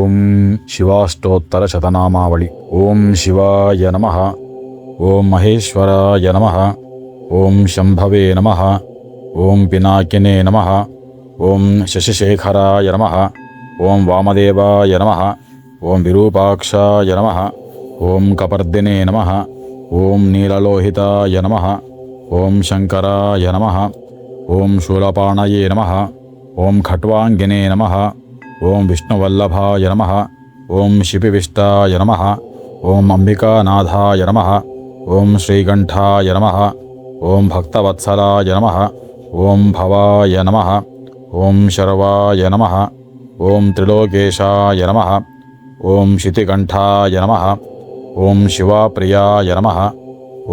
ಓಂ ಶಿವಾಷ್ಟೋತ್ತರ ಶತನಾಮಾವಳಿ. ಓಂ ಶಿವಾಯ ನಮಃ. ಓಂ ಮಹೇಶ್ವರಾಯ ನಮಃ. ಓಂ ಶಂಭವೇ ನಮಃ. ಓಂ ಪಿನಾಕಿನೇ ನಮಃ. ಓಂ ಶಶಿಶೇಖರಾಯ ನಮಃ. ಓಂ ವಾಮದೇವಾಯ ನಮಃ. ಓಂ ವಿರೂಪಾಕ್ಷಾಯ ನಮಃ. ಓಂ ಕಪರ್ದಿನೇ ನಮಃ. ಓಂ ನೀಲಲೋಹಿತಾಯ ನಮಃ. ಓಂ ಶಂಕರಾಯ ನಮಃ. ಓಂ ಶೂಲಪಾಣಯೇ ನಮಃ. ಓಂ ಖಟ್ವಾಂಗಿನೇ ನಮಃ. ಓಂ ವಿಷ್ಣುವಲ್ಲಭಾಯ ನಮಃ. ಓಂ ಶಿಪಿವಿಷ್ಟಾಯ ನಮಃ. ಓಂ ಅಂಬಿಕಾನಾಥಾಯ ನಮಃ. ಓಂ ಶ್ರೀಕಂಠಾಯ ನಮಃ. ಓಂ ಭಕ್ತವತ್ಸಲಾಯ ನಮಃ. ಓಂ ಭವಾಯ ನಮಃ. ಓಂ ಶರ್ವಾಯ ನಮಃ. ಓಂ ತ್ರಿಲೋಕೇಶಾಯ ನಮಃ. ಓಂ ಶಿತಿಕಂಠಾಯ ನಮಃ. ಓಂ ಶಿವಪ್ರಿಯಾಯ ನಮಃ.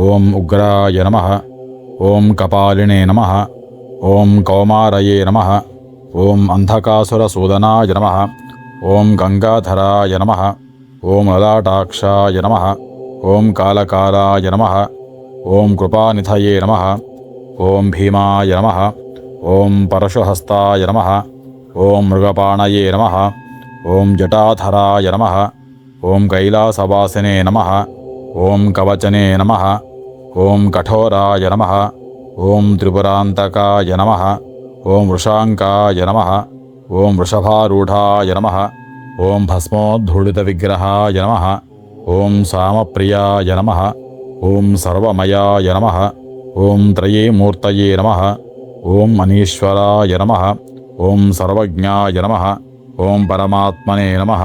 ಓಂ ಉಗ್ರಾಯ ನಮಃ. ಓಂ ಕಪಾಲಿನೇ ನಮಃ. ಓಂ ಕೌಮಾರಯೇ ನಮಃ. ಓಂ ಅಂಧಕಾಸುರಸೂದನಾಯ ನಮಃ. ಓಂ ಗಂಗಾಧರಾಯ ನಮಃ. ಓಂ ಲಲಾಟಾಕ್ಷಾಯ ನಮಃ. ಓಂ ಕಾಲಕಾಲಾಯ ನಮಃ. ಓಂ ಕೃಪಾನಿಧಯೇ ನಮಃ. ಓಂ ಭೀಮಾಯ ನಮಃ. ಓಂ ಪರಶುಹಸ್ತಾಯ ನಮಃ. ಓಂ ಮೃಗಪಾಣಯೇ ನಮಃ. ಓಂ ಜಟಾಧರಾಯ ನಮಃ. ಓಂ ಕೈಲಾಸವಾಸಿನೇ ನಮಃ. ಓಂ ಕವಚನೇ ನಮಃ. ಓಂ ಕಠೋರಾಯ ನಮಃ. ಓಂ ತ್ರಿಪುರಾಂತಕಾಯ ನಮಃ. ಓಂ ವೃಷಾಂಕಾಯ ನಮಃ. ಓಂ ವೃಷಭಾರೂಢಾಯ ನಮಃ. ಓಂ ಭಸ್ಮೋದ್ಧೂಳಿತವಿಗ್ರಹಾಯ ನಮಃ. ಓಂ ಸಾಮಪ್ರಿಯಾಯ ನಮಃ. ಓಂ ಸರ್ವಮಯಾಯ ನಮಃ. ಓಂ ತ್ರಯೇ ಮೂರ್ತಯೇ ನಮಃ. ಓಂ ಅನೀಶ್ವರಾಯ ನಮಃ. ಓಂ ಸರ್ವಜ್ಞಾಯ ನಮಃ. ಓಂ ಪರಮಾತ್ಮನೇ ನಮಃ.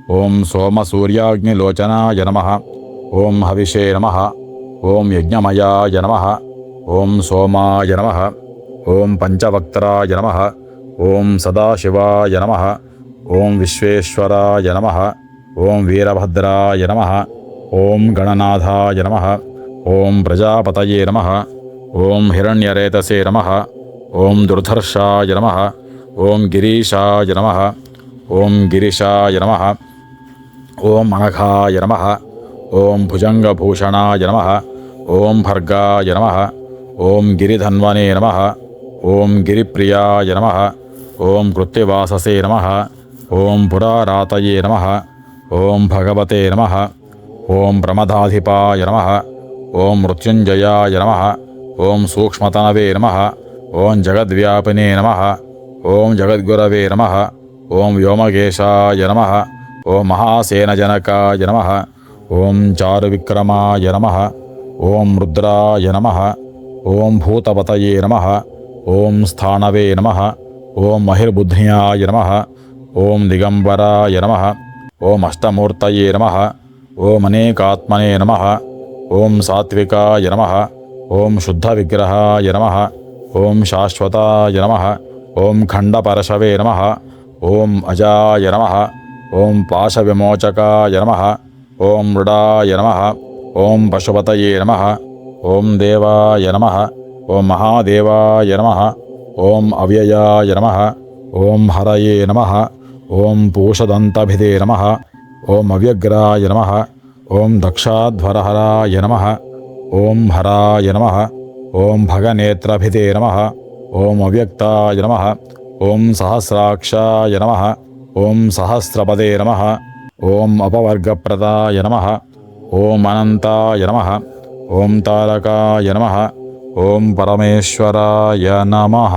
ಓಂ ಸೋಮಸೂರ್ಯಾಗ್ನಿಲೋಚನಾಯ ನಮಃ. ಓಂ ಹವಿಷೇ ನಮಃ. ಓಂ ಯಜ್ಞಮಯಾಯ ನಮಃ. ಓಂ ಸೋಮಾಯ ನಮಃ. ಓಂ ಪಂಚವಕ್ತ್ರಾಯ ನಮಃ. ಓಂ ಸದಾಶಿವಾಯ ನಮಃ. ಓಂ ವಿಶ್ವೇಶ್ವರಾಯ ನಮಃ. ಓಂ ವೀರಭದ್ರಾಯ ನಮಃ. ಓಂ ಗಣನಾಥಾಯ ನಮಃ. ಓಂ ಪ್ರಜಾಪತಯೇ ನಮಃ. ಓಂ ಹಿರಣ್ಯರೇತಸೇ ನಮಃ. ಓಂ ದುರ್ಧರ್ಷಾಯ ನಮಃ. ಓಂ ಗಿರೀಶಾಯ ನಮಃ. ಓಂ ಗಿರಿಶಾಯ ನಮಃ. ಓಂ ಅನಘಾಯ ನಮಃ. ಓಂ ಭುಜಂಗಭೂಷಣಾಯ ನಮಃ. ಓಂ ಭರ್ಗಾಯ ನಮಃ. ಓಂ ಗಿರಿಧನ್ವನೇ ನಮಃ. ಓಂ ಗಿರಿಪ್ರಿಯಾಯ ನಮಃ. ಓಂ ಕೃತ್ತಿವಾಸಸೇ ನಮಃ. ಓಂ ಪುರಾರಾತಯೇ ನಮಃ. ಓಂ ಭಗವತೆ ನಮಃ. ಓಂ ಪ್ರಮದಾಧಿಪಾಯ ನಮಃ. ಓಂ ಮೃತ್ಯುಂಜಯಾಯ ನಮಃ. ಓಂ ಸೂಕ್ಷ್ಮತನವೇ ನಮಃ. ಓಂ ಜಗದ್ವ್ಯಾಪಿನೇ ನಮಃ. ಓಂ ಜಗದ್ಗುರವೇ ನಮಃ. ಓಂ ವ್ಯೋಮಕೇಶಾಯ ನಮಃ. ಓಂ ಮಹಾಸೇನಜನಕಾಯ ನಮಃ. ಓಂ ಚಾರುವಿಕ್ರಮಾಯ ನಮಃ. ಓಂ ರುದ್ರಾಯ ನಮಃ. ಓಂ ಭೂತಪತಯೇ ನಮಃ. ಓಂ ಸ್ಥಾಣವೇ ನಮಃ. ಓಂ ಮಹಿರ್ಬುದ್ಧಿಯಾಯ ನಮಃ. ಓಂ ದಿಗಂಬರಾಯ ನಮಃ. ಓಂ ಅಷ್ಟಮೂರ್ತಯೇ ನಮಃ. ಓಂ ಅನೇಕಾತ್ಮನೇ ನಮಃ. ಓಂ ಸಾತ್ವಿಕಾಯ ನಮಃ. ಓಂ ಶುದ್ಧವಿಗ್ರಹಾಯ ನಮಃ. ಓಂ ಶಾಶ್ವತಾಯ ನಮಃ. ಓಂ ಖಂಡಪರಶವೇ ನಮಃ. ಓಂ ಅಜಾಯ ನಮಃ. ಓಂ ಪಾಶವಿಮೋಚಕಾಯ ನಮಃ. ಓಂ ಮೃಡಾಯ ನಮಃ. ಓಂ ಪಶುಪತಯೇ ನಮಃ. ಓಂ ದೇವಾಯ ನಮಃ. ಓಂ ಮಹಾದೇವಾಯ ನಮಃ. ಓಂ ಅವ್ಯಯಾಯ ನಮಃ. ಓಂ ಹರಯೇ ನಮಃ. ಓಂ ಪೂಷದಂತಭಿದೇ ನಮಃ. ಓಂ ಅವ್ಯಗ್ರಾಯ ನಮಃ. ಓಂ ದಕ್ಷಾಧ್ವರಹರಾಯ ನಮಃ. ಓಂ ಹರಾಯ ನಮಃ. ಓಂ ಭಗನೇತ್ರಭಿದೇ ನಮಃ. ಓಂ ಅವ್ಯಕ್ತಾಯ ನಮಃ. ಓಂ ಸಹಸ್ರಾಕ್ಷಾಯ ನಮಃ. ಓಂ ಸಹಸ್ರಪದೇ ನಮಃ. ಓಂ ಅಪವರ್ಗಪ್ರದಾಯ ನಮಃ. ಓಂ ಅನಂತಾಯ ನಮಃ. ಓಂ ತಾರಕಾಯ ನಮಃ. ಓಂ ಪರಮೇಶ್ವರಾಯ ನಮಃ.